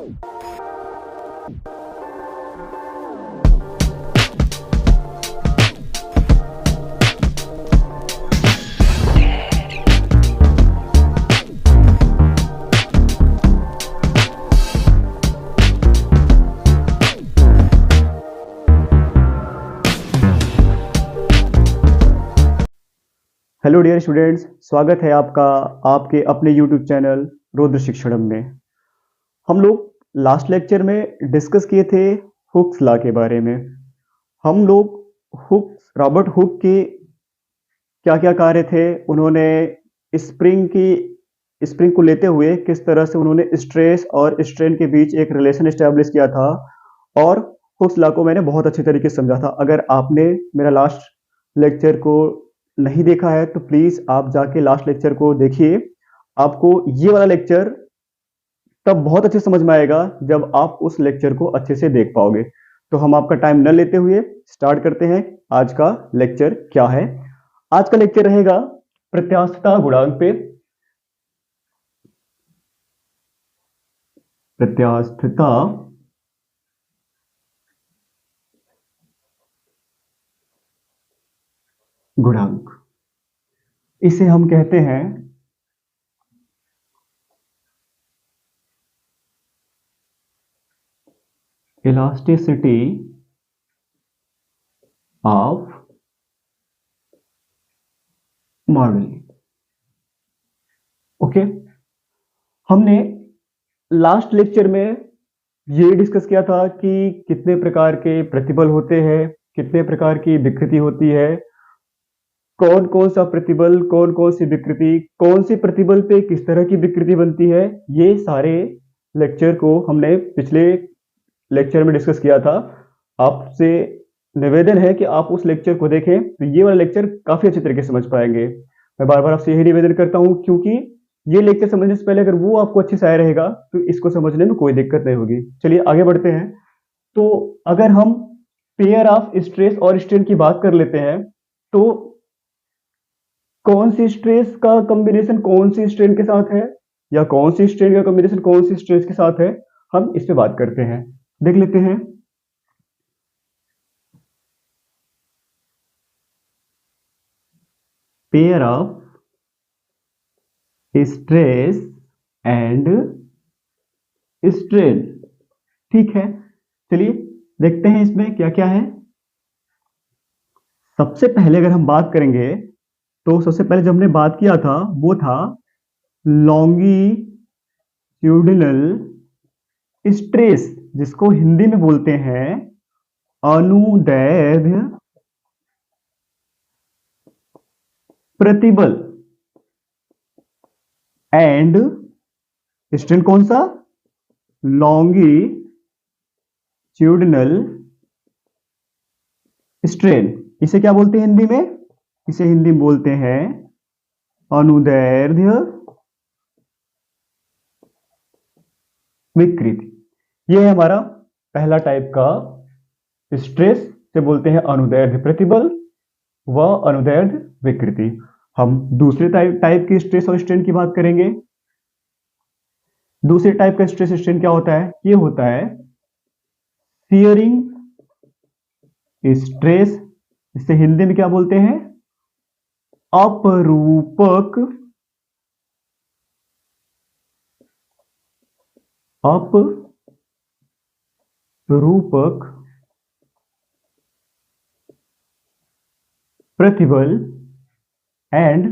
Hello dear students, स्वागत है आपका आपके अपने यूट्यूब चैनल रुद्र शिक्षणम में। हम लोग लास्ट लेक्चर में डिस्कस किए थे हुक्स लॉ के बारे में। हम लोग रॉबर्ट हुक के क्या क्या कार्य थे, उन्होंने स्प्रिंग को लेते हुए किस तरह से उन्होंने स्ट्रेस और स्ट्रेन के बीच एक रिलेशन एस्टेब्लिश किया था, और हुक्स लॉ को मैंने बहुत अच्छे तरीके से समझा था। अगर आपने मेरा लास्ट लेक्चर को नहीं देखा है तो प्लीज आप जाके लास्ट लेक्चर को देखिए। आपको ये वाला लेक्चर तब बहुत अच्छे समझ में आएगा जब आप उस लेक्चर को अच्छे से देख पाओगे। तो हम आपका टाइम न लेते हुए स्टार्ट करते हैं। आज का लेक्चर क्या है? आज का लेक्चर रहेगा प्रत्यास्थता गुणांक पे। प्रत्यास्थता गुणांक, इसे हम कहते हैं इलास्टिसिटी ऑफ मॉडल। ओके, हमने लास्ट लेक्चर में ये डिस्कस किया था कि कितने प्रकार के प्रतिबल होते हैं, कितने प्रकार की विकृति होती है, कौन कौन सा प्रतिबल, कौन कौन सी विकृति, कौन सी प्रतिबल पे किस तरह की विकृति बनती है। ये सारे लेक्चर को हमने पिछले लेक्चर में डिस्कस किया था। आपसे निवेदन है कि आप उस लेक्चर को देखें, तो ये वाला लेक्चर काफी अच्छे तरीके से समझ पाएंगे। मैं बार बार आपसे यही निवेदन करता हूं, क्योंकि ये लेक्चर समझने से पहले अगर वो आपको अच्छे से आया रहेगा तो इसको समझने में कोई दिक्कत नहीं होगी। चलिए आगे बढ़ते हैं। तो अगर हम पेयर ऑफ स्ट्रेस और स्ट्रेन की बात कर लेते हैं, तो कौन सी स्ट्रेस का कॉम्बिनेशन कौन सी स्ट्रेन के साथ है, या कौन सी स्ट्रेन का कॉम्बिनेशन कौन सी स्ट्रेस के साथ है, हम इस पे बात करते हैं। देख लेते हैं। Pair of stress and strain. ठीक है, चलिए देखते हैं इसमें क्या क्या है। सबसे पहले अगर हम बात करेंगे तो सबसे पहले जो हमने बात किया था वो था लॉन्गिट्यूडिनल स्ट्रेस, जिसको हिंदी में बोलते हैं अनुदैर्ध्य प्रतिबल। एंड स्ट्रेन कौन सा? Longitudinal strain. इसे क्या बोलते हैं हिंदी में? इसे हिंदी में बोलते हैं अनुदैर्ध्य विकृति। यह है हमारा पहला टाइप का स्ट्रेस, से बोलते हैं अनुदैर्ध्य प्रतिबल व अनुदैर्ध्य विकृति। हम दूसरे टाइप की स्ट्रेस और स्ट्रेन की बात करेंगे। दूसरे टाइप का स्ट्रेस स्ट्रेन क्या होता है? ये होता है शियरिंग स्ट्रेस। इसे हिंदी में क्या बोलते हैं? अपरूपक प्रतिबल एंड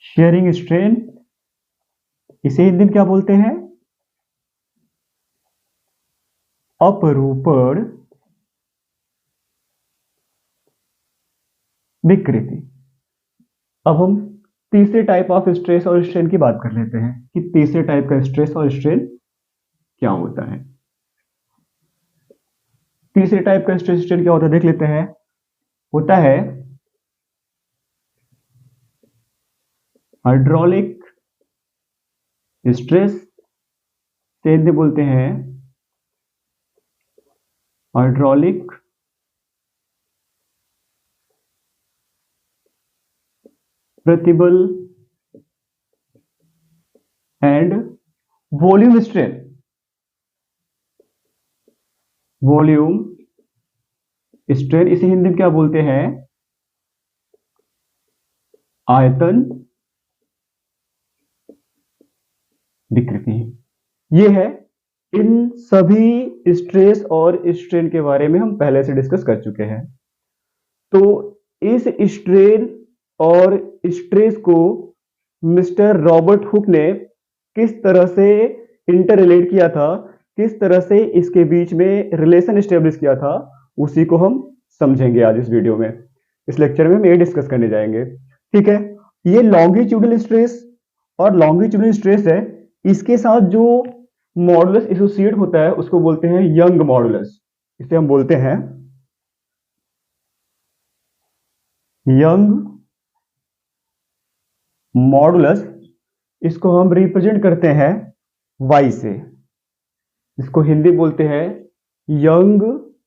शेयरिंग स्ट्रेन। इसे हिंदी में क्या बोलते हैं? अपरूपण विकृति। अब हम तीसरे टाइप ऑफ स्ट्रेस और स्ट्रेन की बात कर लेते हैं कि तीसरे टाइप का स्ट्रेस और स्ट्रेन क्या होता है। तीसरे टाइप का स्ट्रेस स्ट्रेन क्या होता है देख लेते हैं। होता है हाइड्रोलिक स्ट्रेस, हिंदी बोलते हैं हाइड्रोलिक प्रतिबल and volume strain. Volume strain इसे हिंदी में क्या बोलते हैं? आयतन विकृति। ये है, इन सभी स्ट्रेस और स्ट्रेन के बारे में हम पहले से डिस्कस कर चुके हैं। तो इस स्ट्रेन और स्ट्रेस को मिस्टर रॉबर्ट हुक ने किस तरह से इंटर रिलेट किया था, किस तरह से इसके बीच में रिलेशन स्टेब्लिश किया था, उसी को हम समझेंगे आज इस वीडियो में। इस लेक्चर में हम ये डिस्कस करने जाएंगे। ठीक है, ये लॉन्गिट्यूडल स्ट्रेस और लॉन्गिट्यूडल स्ट्रेस है, इसके साथ जो मॉडुलस एसोसिएट होता है उसको बोलते हैं यंग मॉडुलस। इसे हम बोलते हैं यंग मॉडुलस। इसको हम रिप्रेजेंट करते हैं y से। इसको हिंदी बोलते हैं यंग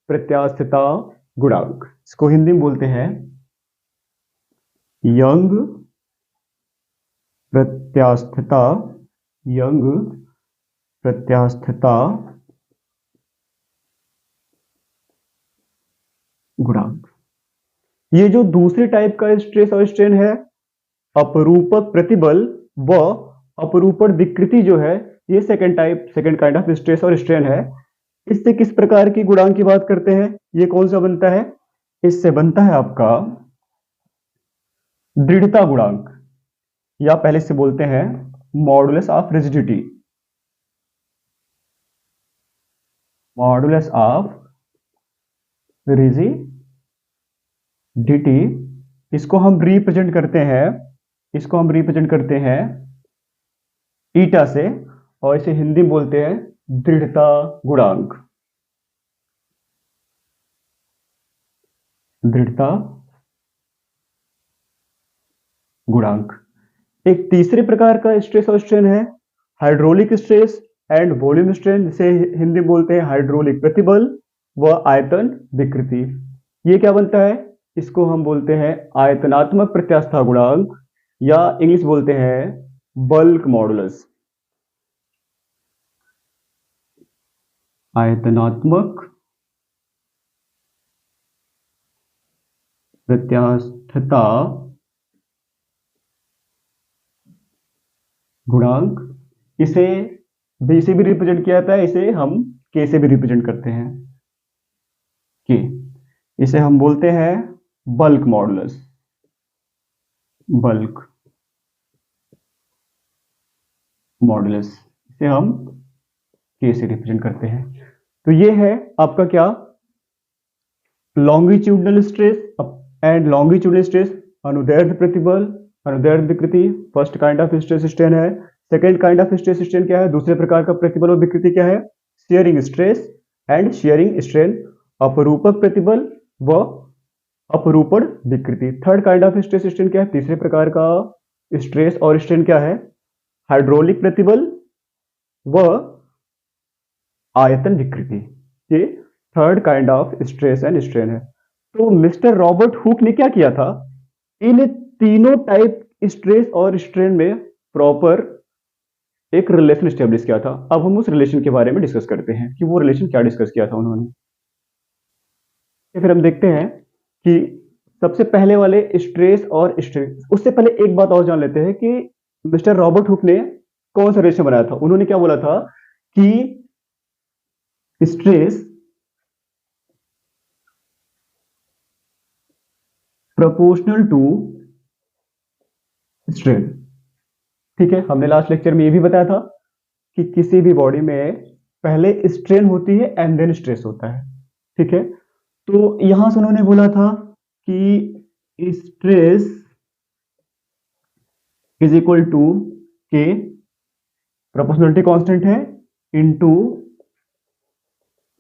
प्रत्यास्थता गुणांक। इसको हिंदी में बोलते हैं यंग प्रत्यास्थता, यंग प्रत्यास्थता गुणांक। ये जो दूसरे टाइप का स्ट्रेस और स्ट्रेन है, अपरूपक प्रतिबल व अपरूपण विकृति जो है, ये सेकंड काइंड ऑफ स्ट्रेस और स्ट्रेन है। इससे किस प्रकार की गुणांक की बात करते हैं? ये कौन सा बनता है? इससे बनता है आपका दृढ़ता गुणांक, या पहले से बोलते हैं modulus of rigidity. Modulus of rigidity. इसको हम रिप्रेजेंट करते हैं ईटा से, और इसे हिंदी में बोलते हैं दृढ़ता गुणांक। दृढ़ता गुणांक। एक तीसरे प्रकार का स्ट्रेस और स्ट्रेन है hydraulic stress and volume strain, जिसे हिंदी में बोलते हैं हाइड्रोलिक प्रतिबल व आयतन विकृति। ये क्या बनता है? इसको हम बोलते हैं आयतनात्मक प्रत्यास्था गुणांक, या इंग्लिश बोलते हैं बल्क मॉडुलस। आयतनात्मक प्रत्यास्थता गुणांक। इसे बी से भी रिप्रेजेंट किया जाता है, इसे हम के से भी रिप्रेजेंट करते हैं। के, इसे हम बोलते हैं बल्क मॉडुलस। बल्क मॉडुलस, इसे हम के से रिप्रेजेंट करते हैं। तो ये है आपका क्या, longitudinal stress and longitudinal stress, अनुदैर्ध्य प्रतिबल, अनुदैर्ध्य विकृति, first kind of stress strain है। Second kind of stress strain क्या है? दूसरे प्रकार का प्रतिबल और विकृति क्या है? Shearing stress and shearing strain, अपरूपक प्रतिबल व अपरूपण विकृति। Third kind of stress strain क्या है? तीसरे प्रकार का स्ट्रेस और स्ट्रेन क्या है? हाइड्रोलिक प्रतिबल व आयतन विकृति। ये third kind of stress and strain है। तो मिस्टर रॉबर्ट हुक ने क्या किया था? इन तीनों टाइप स्ट्रेस और स्ट्रेन में प्रॉपर एक रिलेशन स्टेब्लिश किया था। अब हम उस रिलेशन के बारे में डिस्कस करते हैं कि वो रिलेशन क्या डिस्कस किया था उन्होंने। फिर हम देखते हैं कि सबसे पहले वाले स्ट्रेस और स्ट्रेन, उससे पहले एक बात और जान लेते हैं कि मिस्टर रॉबर्ट हुक ने कौन सा रिलेशन बनाया था। उन्होंने क्या बोला था कि स्ट्रेस प्रोपोर्शनल टू स्ट्रेन। ठीक है, हमने लास्ट लेक्चर में ये भी बताया था कि किसी भी बॉडी में पहले स्ट्रेन होती है एंड देन स्ट्रेस होता है। ठीक है, तो यहां से उन्होंने बोला था कि स्ट्रेस इज इक्वल टू के, प्रोपोर्शनलिटी कांस्टेंट है, इनटू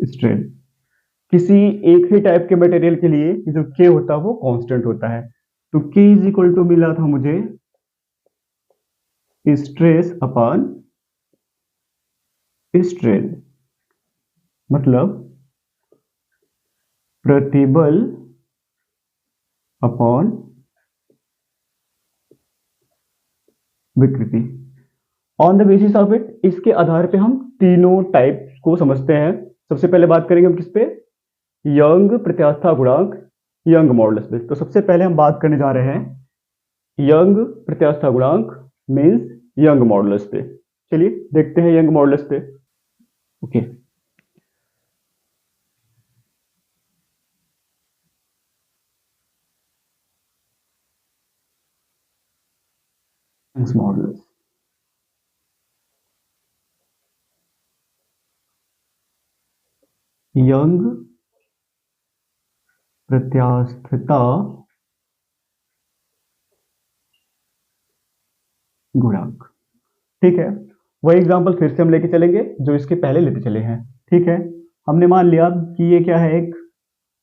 स्ट्रेन। किसी एक ही टाइप के मटेरियल के लिए जो के होता है वो कांस्टेंट होता है। तो के इज इक्वल टू मिला था मुझे स्ट्रेस अपॉन स्ट्रेन, मतलब प्रतिबल अपॉन विकृति। On the basis of it, इसके आधार पे हम तीनों टाइप्स को समझते हैं। सबसे पहले बात करेंगे हम किस पे, यंग प्रत्यास्था गुणांक, यंग मॉडुलस पे। तो सबसे पहले हम बात करने जा रहे हैं यंग प्रत्यास्था गुणांक मींस यंग मॉडुलस पे। चलिए देखते हैं यंग मॉडुलस पे। ओके, यंग मॉडुलस, यंग प्रत्यास्थता गुणांक। ठीक है, वही एग्जांपल फिर से हम लेके चलेंगे जो इसके पहले लेते चले हैं। ठीक है, हमने मान लिया कि ये क्या है, एक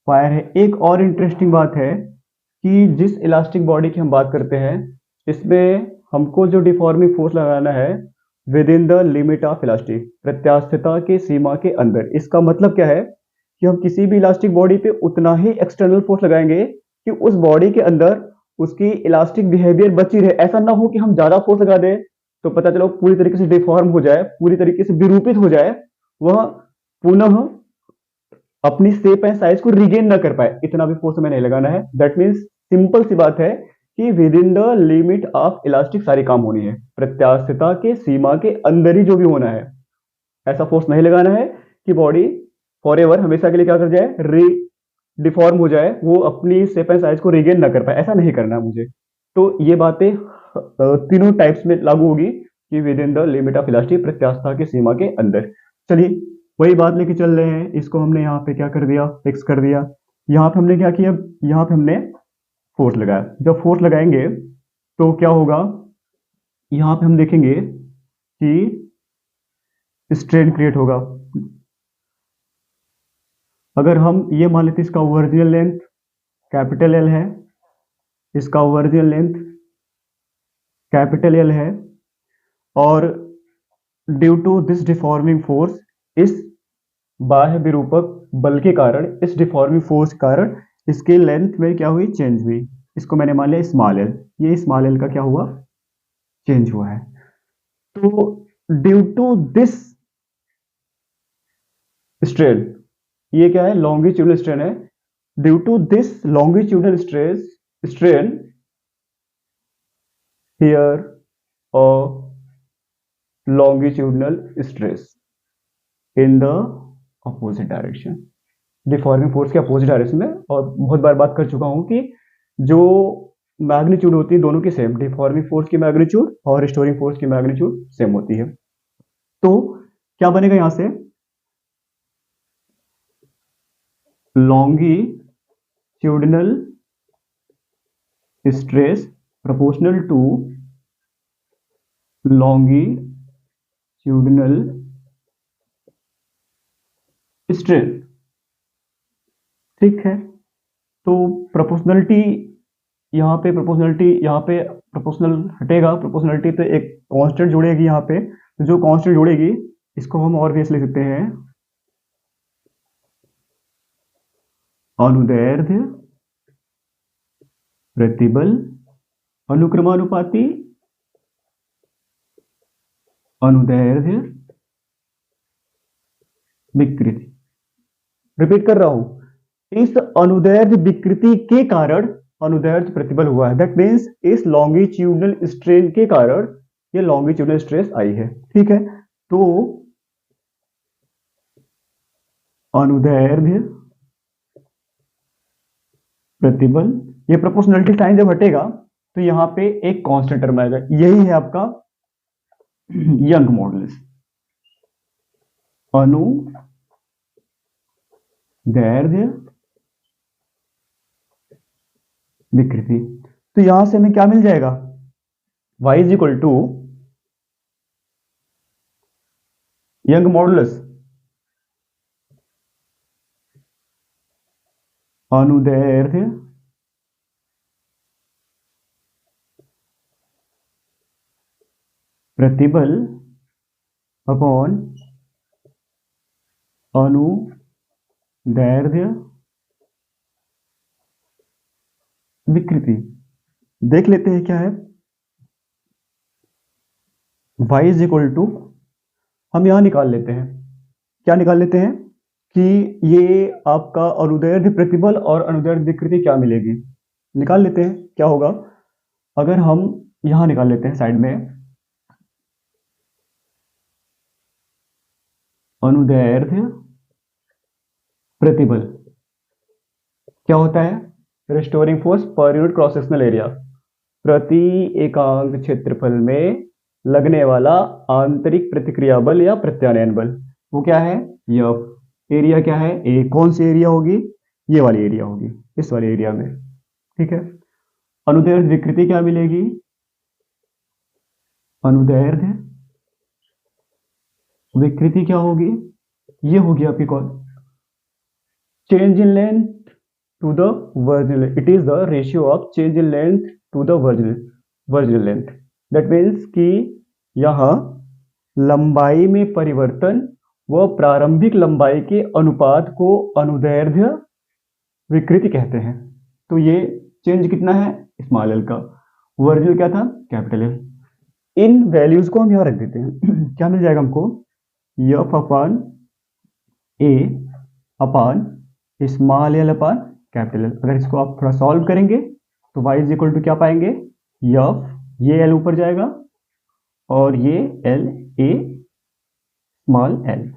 फायर है। एक और इंटरेस्टिंग बात है कि जिस इलास्टिक बॉडी की हम बात करते हैं, इसमें हमको जो डिफॉर्मिंग फोर्स लगाना है within the limit of elastic, प्रत्यास्थता के सीमा के अंदर। इसका मतलब क्या है कि हम किसी भी इलास्टिक बॉडी पे उतना ही एक्सटर्नल फोर्स लगाएंगे कि उस बॉडी के अंदर उसकी इलास्टिक बिहेवियर बची रहे। ऐसा ना हो कि हम ज्यादा फोर्स लगा दें तो पता चलो पूरी तरीके से डिफॉर्म हो जाए, पूरी तरीके से विरूपित हो जाए, वह पुनः अपनी शेप एंड साइज को रिगेन ना कर पाए। इतना भी फोर्स हमें नहीं लगाना है। दैट मीन्स सिंपल सी बात है कि within the limit of elastic सारी काम होनी है, प्रत्यास्थता के सीमा के अंदर ही जो भी होना है। ऐसा फोर्स नहीं लगाना है कि बॉडी फॉर एवर हमेशा के लिए क्या कर जाए, री डिफॉर्म हो जाए, वो अपनी शेप एंड साइज को रिगेन ना कर पाए। ऐसा नहीं करना है मुझे। तो ये बातें तीनों टाइप्स में लागू होगी कि within the limit of elastic, प्रत्यास्थता के सीमा के अंदर। चलिए वही बात लेके चल रहे हैं। इसको हमने यहाँ पे क्या कर दिया, फिक्स कर दिया। यहाँ पे हमने क्या किया, यहाँ पे हमने फोर्स लगाया। जब फोर्स लगाएंगे तो क्या होगा, यहाँ पे हम देखेंगे कि स्ट्रेन क्रिएट होगा। अगर हम ये मान लेते इसका ओरिजिनल लेंथ कैपिटल एल है, इसका ओरिजिनल लेंथ कैपिटल एल है, और due to this deforming force, इस बाह्य विरूपक बल के कारण, इस डिफॉर्मिंग फोर्स के कारण इसके लेंथ में क्या हुई, चेंज हुई। इसको मैंने मान लिया स्मॉल एल। ये स्मॉल एल का क्या हुआ, चेंज हुआ है। तो ड्यू टू दिस स्ट्रेन, ये क्या है, लॉन्गिट्यूडनल स्ट्रेन है। Due to this longitudinal stress strain here और longitudinal stress in the opposite direction, deforming force के अपोजिट डायरेक्शन में। और बहुत बार बात कर चुका हूं कि जो मैग्नीट्यूड होती है दोनों की सेम, डिफॉर्मिंग फोर्स की मैग्नीट्यूड और रिस्टोरिंग फोर्स की मैग्नीट्यूड सेम होती है। तो क्या बनेगा यहां से, longitudinal stress proportional to longitudinal strain. ठीक है, तो प्रोपोर्शनलिटी यहाँ पे, प्रोपोर्शनलिटी यहाँ पे, प्रोपोर्शनल हटेगा, प्रोपोर्शनलिटी पे एक कांस्टेंट जुड़ेगी यहाँ पे। तो जो कांस्टेंट जुड़ेगी इसको हम और भी ऐसे लिख सकते हैं, अनुदैर्ध्य प्रतिबल अनुक्रमानुपाती, अनुदैर्ध्य विकृति। रिपीट कर रहा हूं, इस अनुदैर्ध्य विकृति के कारण अनुदैर्ध्य प्रतिबल हुआ है। दैट मीन्स इस लॉन्गिट्यूडनल स्ट्रेन के कारण ये लॉन्गिट्यूडनल स्ट्रेस आई है। ठीक है, तो अनुदैर्ध्य प्रतिबल, ये प्रोपोर्शनलिटी साइन जब हटेगा तो यहां पे एक कांस्टेंट टर्म आएगा। यही है आपका यंग मॉडुलस, अनुदैर्ध्य विकृति। तो यहां से हमें क्या मिल जाएगा, y is equal to Young modulus अनुदैर्ध्य प्रतिबल अपॉन अनुदैर्ध्य विकृति। देख लेते हैं क्या है। y इज इक्वल टू, हम यहाँ निकाल लेते हैं, क्या निकाल लेते हैं कि ये आपका अनुदैर्ध्य प्रतिबल और अनुदैर्ध्य विकृति क्या मिलेगी, निकाल लेते हैं। क्या होगा, अगर हम यहाँ निकाल लेते हैं साइड में, अनुदैर्ध्य प्रतिबल क्या होता है, restoring force per unit cross sectional area, प्रति एकांक क्षेत्रफल में लगने वाला आंतरिक प्रतिक्रिया बल या प्रत्यानयन बल, वो क्या है, यह एरिया क्या है, ए, कौन सी एरिया होगी, ये वाली एरिया होगी, इस वाले एरिया में, ठीक है। अनुदैर्ध्य विकृति क्या मिलेगी, अनुदैर्ध्य विकृति क्या होगी, ये होगी आपकी कौन, change in length to the original, it is the ratio of change in length to the original length. That means कि यहाँ लंबाई में परिवर्तन व प्रारंभिक लंबाई के अनुपात को अनुदैर्ध्य विकृति कहते हैं। तो ये चेंज कितना है, स्मॉल एल का, वर्जिनल क्या था, कैपिटल एल। इन वैल्यूज को हम यहाँ रख देते हैं क्या मिल जाएगा हमको, एफ अपान ए अपान स्मॉल एल अपान कैपिटल एल। अगर इसको आप थोड़ा सॉल्व करेंगे तो y इज इक्वल टू क्या पाएंगे, एफ, ये एल ऊपर जाएगा और ये एल, ए स्मॉल एल,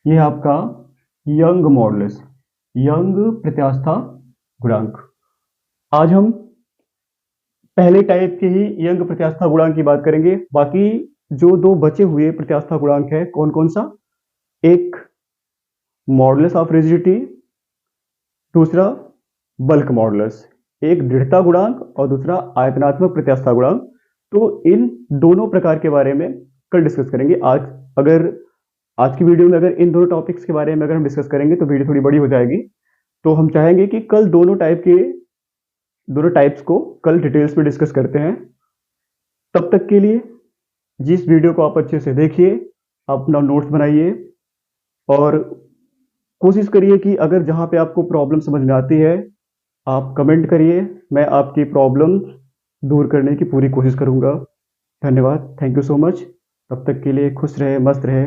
ये आपका यंग मॉडुलस, यंग प्रत्यास्था गुणांक। आज हम पहले टाइप के ही यंग प्रत्यास्था गुणांक की बात करेंगे। बाकी जो दो बचे हुए प्रत्यास्था गुणांक है कौन कौन सा, एक मॉडुलस ऑफ रिजिडिटी, दूसरा बल्क मॉडुलस, एक दृढ़ता गुणांक और दूसरा आयतनात्मक प्रत्यास्था गुणांक। तो इन दोनों प्रकार के बारे में कल डिस्कस करेंगे। आज की वीडियो में अगर इन दोनों टॉपिक्स के बारे में अगर हम डिस्कस करेंगे तो वीडियो थोड़ी बड़ी हो जाएगी। तो हम चाहेंगे कि कल दोनों टाइप्स को कल डिटेल्स में डिस्कस करते हैं। तब तक के लिए जिस वीडियो को आप अच्छे से देखिए, अपना नोट्स बनाइए और कोशिश करिए कि अगर जहां पे आपको प्रॉब्लम समझ में आती है आप कमेंट करिए, मैं आपकी प्रॉब्लम दूर करने की पूरी कोशिश करूंगा। धन्यवाद, थैंक यू सो मच। तब तक के लिए खुश रहे, मस्त रहे।